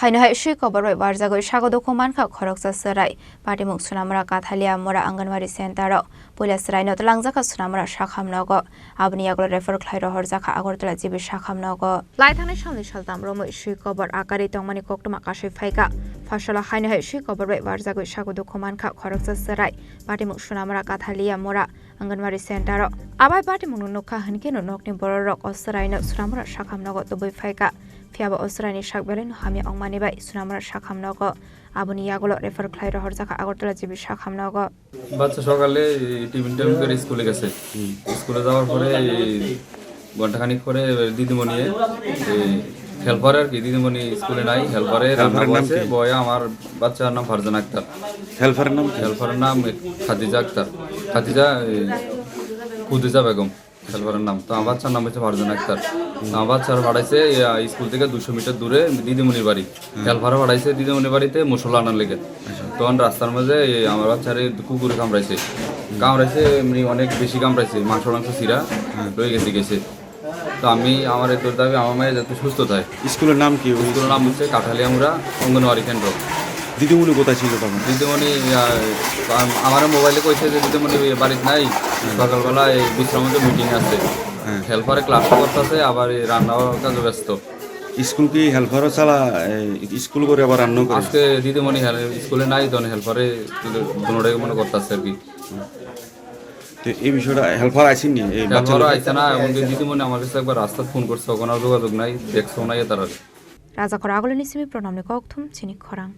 Haino Hai Kobor Warjagwi Sago Dukhumankha Khoroksa Chwrai Patimuk Sunamra Kathalia Mora Anganwadi Center Pulia Chwrai no Langjaka Sunamra Shakhamnogo Abni Aglo refer Khlairo Horjaka Agortala Jibi Shakhamnogo Laithani Shalni Shaltam Romo Shui Kobor Akari Tongmani Koktuma Kashi Faika Fashala Haino Hai Kobor Warjagwi Sago Dukhumankha Khoroksa Chwrai Patimuk Sunamra Kathalia Mora Anganwadi Center Abai Patimuk Nukha Hinkeno Nokni Borok Chwrai no Sunamra Shakhamnogo Tubai Faika Fiaba Austrani Shakbelen Hamia Ongmanibai Sunamra Shakhamnogo Abuni Yagulo refer Khlairo Horjaka Agortala Jibi Shakhamnogo বাচ্চা সকালে tiffin time করে স্কুলে গেছে স্কুলে যাওয়ার পরে ঘন্টাখানিক পরে দিদিমণি হেল্পার আর কি দিদিমণি স্কুলে নাই হেল্পারে রান্না করছে বয়া আমার বাচ্চার নাম ফারজান আক্তার হেল্পারের নাম খাদিজা আক্তার খাদিজা খুদিজা বেগম হেল্পারের নাম তো আমার বাচ্চার নাম হচ্ছে ফারজান আক্তার আমার বাচ্চার পাঠাইছে স্কুল থেকে 200 মিটার দূরে দিদিমণির বাড়ি হেল্পারে পাঠাইছে দিদিমণির বাড়িতে মশলা আনার লেগে তখন রাস্তার মাঝে আমার বাচ্চারে কুকুরে কামড়াইছে এমনি অনেক বেশি কামড়াইছে মাংস চিরা রয়ে গেছে তো আমি আমার তোর দাবি আমার মেয়ে যাতে সুস্থ থাকে। স্কুলের নাম কি? স্কুলের নাম হচ্ছে কাঠালিয়ামুড়া অঙ্গনওয়াড়ি কেন্দ্র। দিদিমণি কোথায় ছিল তখন? দিদিমণি আমার মোবাইলে কইছে যে দিদিমণি বাড়িতে নাই, সকালবেলা এই বিশ্রামতে মিটিং আছে, হেল্পারে ক্লাস করতেছে, আবার রান্নার কাজে ব্যস্ত। স্কুল কি হেল্পারও চালা স্কুল করে আবার রান্না করে? আজকে দিদিমণি স্কুলে নাই, তখন হেল্পারে কোনোটাই মনে করতেছে আর কি। তো এই বিষয়টা হেল্পার আইসেনি? হেল্পারও আইসে না, এমনকি দিদিমণি আমার কাছে একবার রাস্তা ফোন করছে, ওখানে যোগাযোগ নাই, দেখছো নাই তারা। রাজা খরা আগলে নিসিমি প্রণামনি কক্থুম চিনি খরাং।